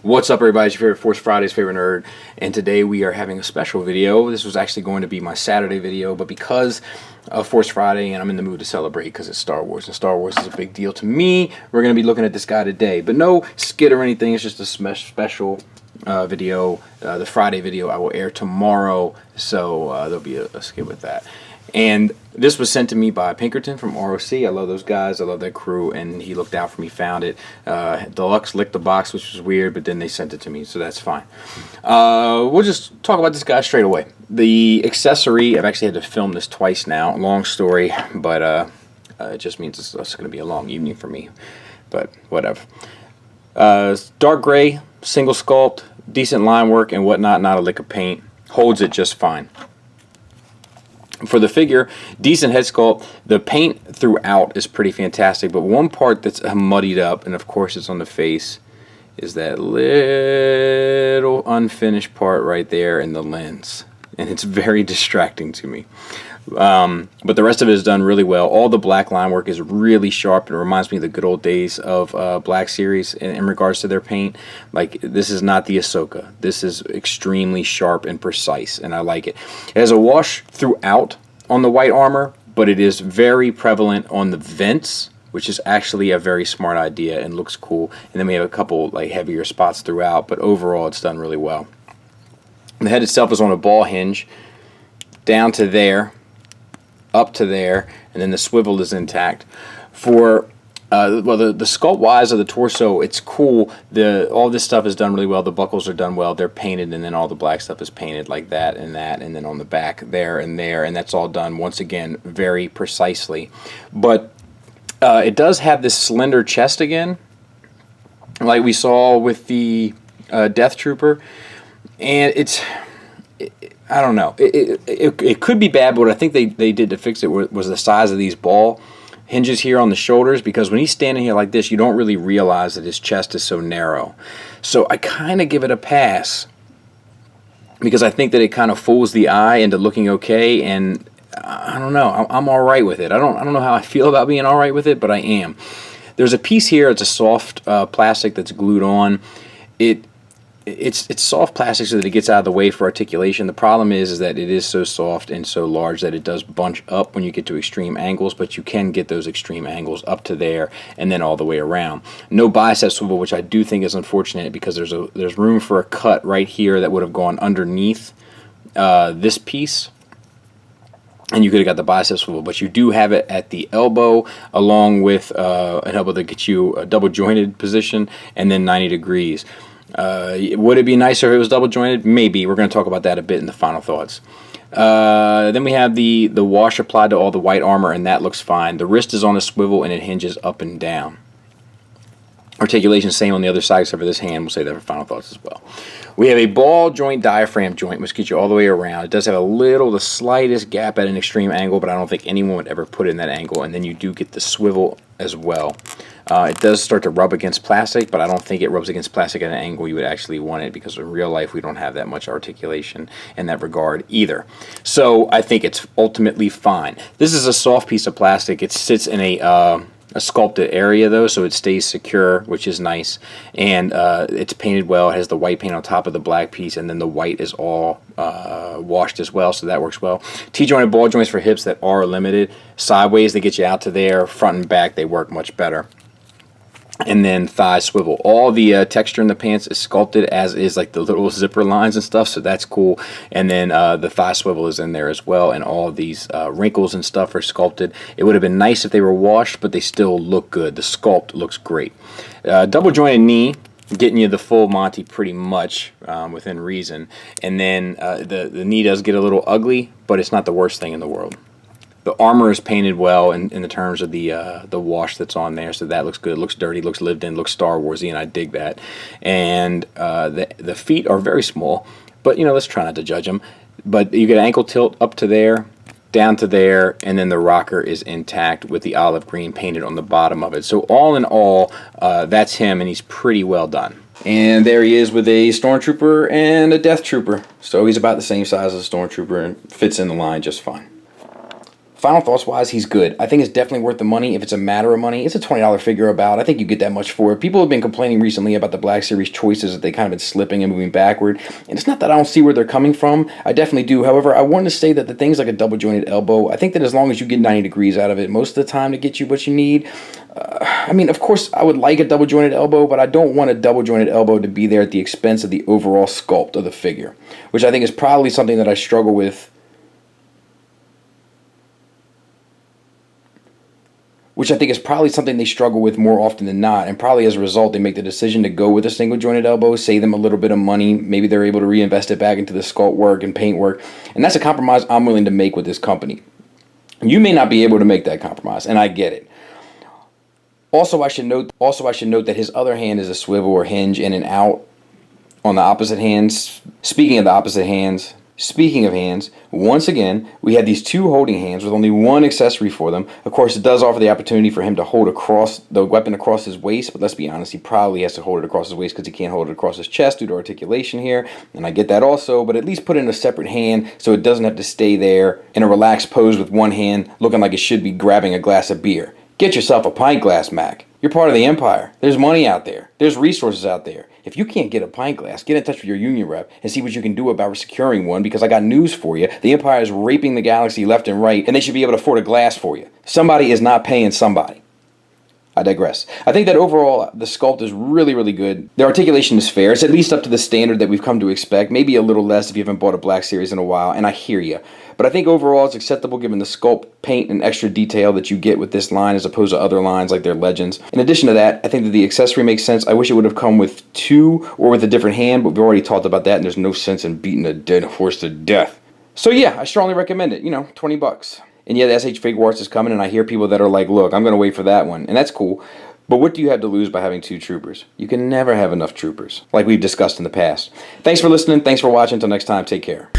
What's up, everybody? It's your favorite Force Friday's favorite nerd, and today we are having a special video. This was actually going to be my Saturday video, but because of Force Friday and I'm in the mood to celebrate because it's Star Wars, and Star Wars is a big deal to me, we're going to be looking at this guy today. But no skit or anything, it's just a special video. The Friday video I will air tomorrow, so there'll be a skit with that. And this was sent to me by Pinkerton from ROC. I love those guys. I love that crew. And he looked out for me, found it. Deluxe licked the box, which was weird, but then they sent it to me, so that's fine. We'll just talk about this guy straight away. The accessory, I've actually had to film this twice now. Long story, but it just means it's going to be a long evening for me. But whatever. Dark gray, single sculpt, decent line work and whatnot, not a lick of paint. Holds it just fine. For the figure, decent head sculpt. The paint throughout is pretty fantastic, but one part that's muddied up, and of course it's on the face, is that little unfinished part right there in the lens, and it's very distracting to me. But the rest of it is done really well. All the black line work is really sharp. It reminds me of the good old days of Black Series in regards to their paint. Like, this is not the Ahsoka. This is extremely sharp and precise, and I like it. It has a wash throughout on the white armor, but it is very prevalent on the vents, which is actually a very smart idea and looks cool. And then we have a couple like heavier spots throughout, but overall it's done really well. The head itself is on a ball hinge down to there, up to there, and then the swivel is intact. For the sculpt wise of the torso, it's cool. All this stuff is done really well. The buckles are done well. They're painted, and then all the black stuff is painted like that, and then on the back there, and that's all done once again very precisely. But it does have this slender chest again, like we saw with the Death Trooper, and I don't know. It could be bad, but what I think they did to fix it was the size of these ball hinges here on the shoulders, because when he's standing here like this, you don't really realize that his chest is so narrow. So I kind of give it a pass, because I think that it kind of fools the eye into looking okay, and I don't know. I'm all right with it. I don't know how I feel about being all right with it, but I am. There's a piece here. It's a soft plastic that's glued on. It's soft plastic so that it gets out of the way for articulation. The problem is that it is so soft and so large that it does bunch up when you get to extreme angles, but you can get those extreme angles up to there and then all the way around. No bicep swivel, which I do think is unfortunate, because there's room for a cut right here that would have gone underneath this piece, and you could have got the bicep swivel, but you do have it at the elbow, along with an elbow that gets you a double jointed position and then 90 degrees. Would it be nicer if it was double jointed? Maybe. We're going to talk about that a bit in the final thoughts. Then we have the wash applied to all the white armor, and that looks fine. The wrist is on a swivel and it hinges up and down. Articulation same on the other side except for this hand. We'll say that for final thoughts as well. We have a ball joint diaphragm joint, which gets you all the way around. It does have the slightest gap at an extreme angle, but I don't think anyone would ever put it in that angle. And then you do get the swivel as well. It does start to rub against plastic, but I don't think it rubs against plastic at an angle you would actually want it, because in real life we don't have that much articulation in that regard either. So I think it's ultimately fine. This is a soft piece of plastic. It sits in a sculpted area though, so it stays secure, which is nice, and it's painted well. It has the white paint on top of the black piece, and then the white is all washed as well, so that works well. T-jointed ball joints for hips that are limited. Sideways, they get you out to there. Front and back, they work much better. And then thigh swivel. All the texture in the pants is sculpted, as is like the little zipper lines and stuff, so that's cool. And then the thigh swivel is in there as well, and all these wrinkles and stuff are sculpted. It would have been nice if they were washed, but they still look good. The sculpt looks great. Double jointed knee, getting you the full Monty pretty much within reason. And then the knee does get a little ugly, but it's not the worst thing in the world. The armor is painted well in the terms of the wash that's on there, so that looks good. It looks dirty, looks lived in, looks Star Warsy, and I dig that. And the feet are very small, but let's try not to judge them. But you get an ankle tilt up to there, down to there, and then the rocker is intact with the olive green painted on the bottom of it. So all in all, that's him, and he's pretty well done. And there he is with a Stormtrooper and a Death Trooper. So he's about the same size as a Stormtrooper and fits in the line just fine. Final thoughts wise, he's good. I think it's definitely worth the money if it's a matter of money. It's a $20 figure about. I think you get that much for it. People have been complaining recently about the Black Series choices, that they kind of been slipping and moving backward. And it's not that I don't see where they're coming from. I definitely do. However, I want to say that the things like a double jointed elbow, I think that as long as you get 90 degrees out of it most of the time to get you what you need. I mean, of course, I would like a double jointed elbow, but I don't want a double jointed elbow to be there at the expense of the overall sculpt of the figure, which I think is probably something that I struggle with. Which I think is probably something they struggle with more often than not, and probably as a result they make the decision to go with a single jointed elbow, save them a little bit of money, maybe they're able to reinvest it back into the sculpt work and paint work, and that's a compromise I'm willing to make with this company. You may not be able to make that compromise, and I get it. Also, I should note that his other hand is a swivel or hinge in and out on the opposite hands. Speaking of hands, once again, we have these two holding hands with only one accessory for them. Of course, it does offer the opportunity for him to hold the weapon across his waist, but let's be honest, he probably has to hold it across his waist because he can't hold it across his chest due to articulation here, and I get that also, but at least put it in a separate hand so it doesn't have to stay there in a relaxed pose with one hand looking like it should be grabbing a glass of beer. Get yourself a pint glass, Mac. You're part of the empire. There's money out there. There's resources out there. If you can't get a pint glass, get in touch with your union rep and see what you can do about securing one, because I got news for you. The empire is raping the galaxy left and right, and they should be able to afford a glass for you. Somebody is not paying somebody. I digress. I think that overall, the sculpt is really, really good. The articulation is fair. It's at least up to the standard that we've come to expect. Maybe a little less if you haven't bought a Black Series in a while, and I hear you. But I think overall it's acceptable given the sculpt, paint, and extra detail that you get with this line as opposed to other lines like their Legends. In addition to that, I think that the accessory makes sense. I wish it would have come with two or with a different hand, but we've already talked about that, and there's no sense in beating a dead horse to death. So yeah, I strongly recommend it. You know, 20 bucks. And yeah, the SH Figuarts is coming, and I hear people that are like, look, I'm going to wait for that one. And that's cool. But what do you have to lose by having two troopers? You can never have enough troopers, like we've discussed in the past. Thanks for listening. Thanks for watching. Until next time, take care.